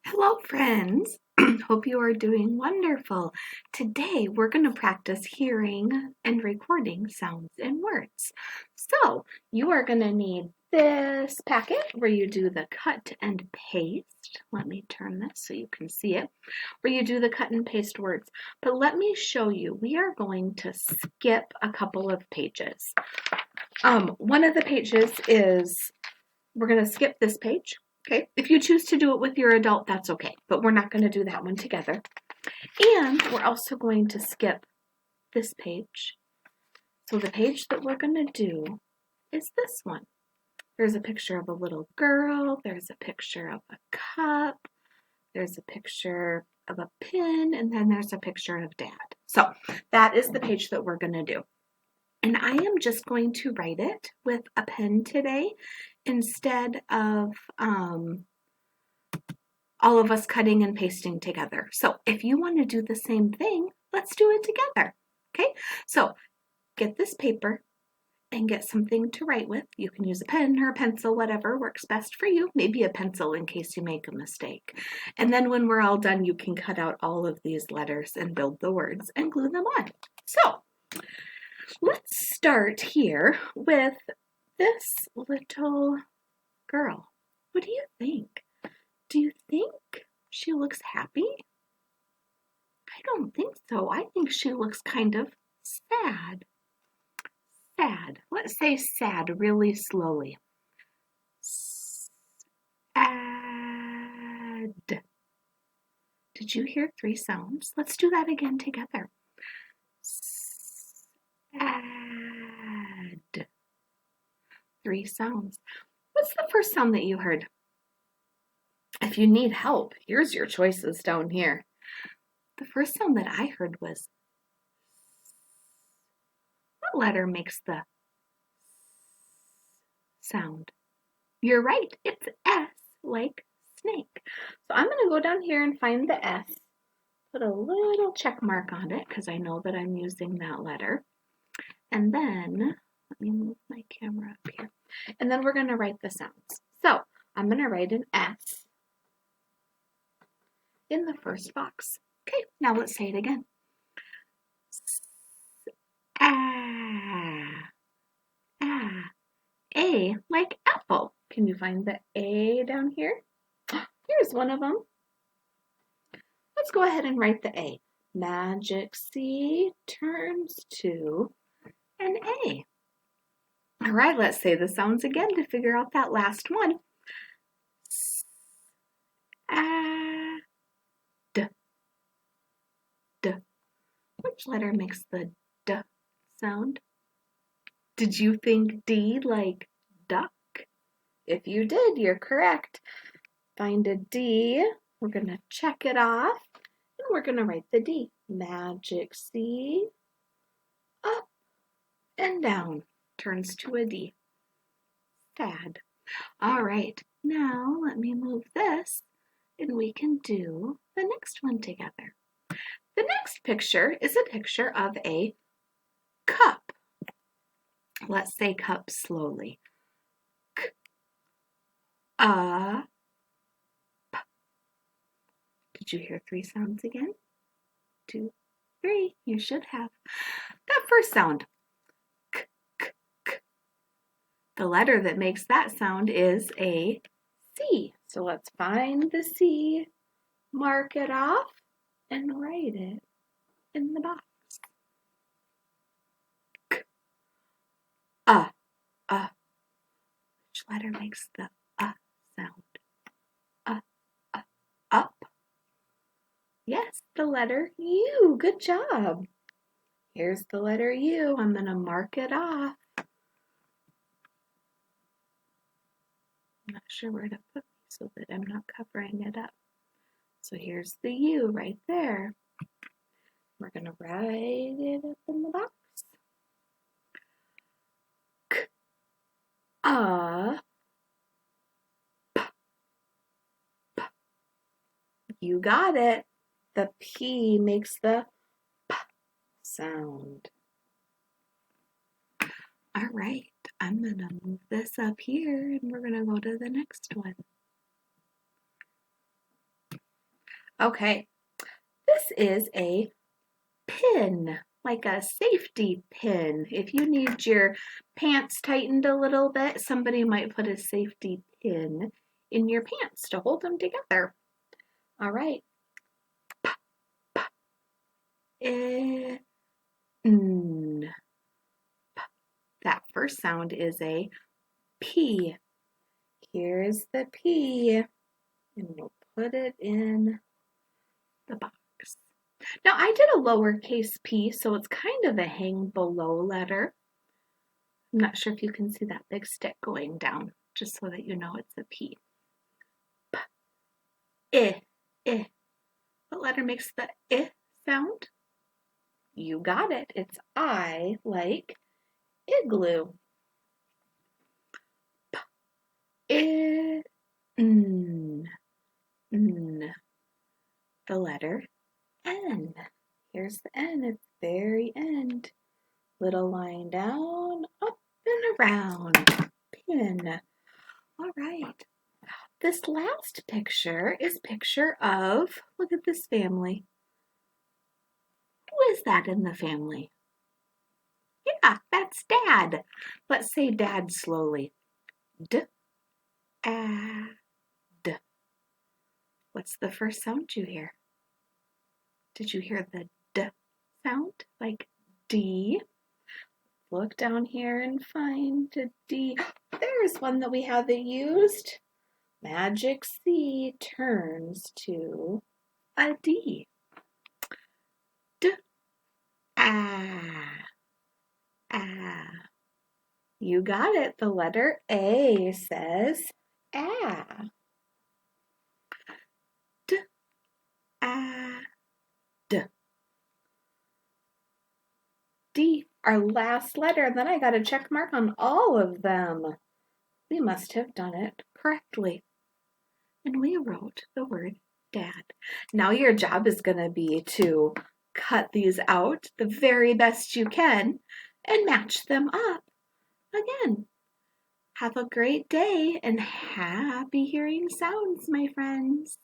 Hello, friends. Hope you are doing wonderful. Today, we're going to practice hearing and recording sounds and words. So, you are going to need this packet where you do the cut and paste. Let me turn this so you can see it. Where you do the cut and paste words. But let me show you. We are going to skip a couple of pages. One of the pages is, we're going to skip this page. Okay, if you choose to do it with your adult, that's okay, but we're not going to do that one together. And we're also going to skip this page. So the page that we're going to do is this one. There's a picture of a little girl, there's a picture of a cup, there's a picture of a pin, and then there's a picture of Dad. So that is the page that we're going to do. And I am just going to write it with a pen today instead of all of us cutting and pasting together. So if you want to do the same thing, let's do it together. Okay, so get this paper and get something to write with. You can use a pen or a pencil, whatever works best for you. Maybe a pencil in case you make a mistake. And then when we're all done, you can cut out all of these letters and build the words and glue them on. So let's start here with this little girl. What do you think? Do you think she looks happy? I don't think so. I think she looks kind of sad. Sad. Let's say sad really slowly. Sad. Did you hear 3 sounds? Let's do that again together. Sad. 3 sounds. What's the first sound that you heard? If you need help, here's your choices down here. The first sound that I heard was, what letter makes the sound? You're right, it's S, like snake. So I'm going to go down here and find the S, put a little check mark on it because I know that I'm using that letter. And then, let me move my camera up here. And then we're going to write the sounds. So I'm going to write an S in the first box. Okay, now let's say it again. Ah, ah. A like apple. Can you find the A down here? Here's one of them. Let's go ahead and write the A. Magic C turns to an A. All right, let's say the sounds again to figure out that last one. Ah, D. D. Which letter makes the D sound? Did you think D like duck? If you did, you're correct. Find a D. We're going to check it off. And we're going to write the D. Magic C. Up and down. Turns to a D. Sad. All right. Now let me move this and we can do the next one together. The next picture is a picture of a cup. Let's say cup slowly. K, a, p. Did you hear 3 sounds again? 2, 3. You should have. That first sound. K, k, k. The letter that makes that sound is a C. So let's find the C, mark it off, and write it in the box. K, a. Which letter makes the sound? Up. Yes, the letter U. Good job. Here's the letter U. I'm going to mark it off. I'm not sure where to put it so that I'm not covering it up. So here's the U right there. We're going to write it up in the box. K, a, p, p. You got it. The P makes the P sound. All right, I'm going to move this up here and we're going to go to the next one. Okay, this is a pin, like a safety pin. If you need your pants tightened a little bit, somebody might put a safety pin in your pants to hold them together. All right. Eh, n. That first sound is a P. Here's the P, and we'll put it in the box. Now I did a lowercase p, so it's kind of a hang below letter. I'm not sure if you can see that big stick going down, just so that you know it's a P. P, I. What letter makes the I sound? You got it. It's I, like igloo. P, I, N, N. The letter N. Here's the N at the very end. Little line down, up and around. Pin. All right. This last picture is a picture of, look at this family. Who is that in the family? Yeah, that's Dad. Let's say Dad slowly. D, A, D. What's the first sound you hear? Did you hear the D sound? Like D? Look down here and find a D. There's one that we haven't used. Magic C turns to a D. D, A, A. You got it. The letter A says A. D, A, D. D, our last letter. And then I got a check mark on all of them. We must have done it correctly. And we wrote the word Dad. Now your job is going to be to cut these out the very best you can and match them up. Again, have a great day and happy hearing sounds, my friends.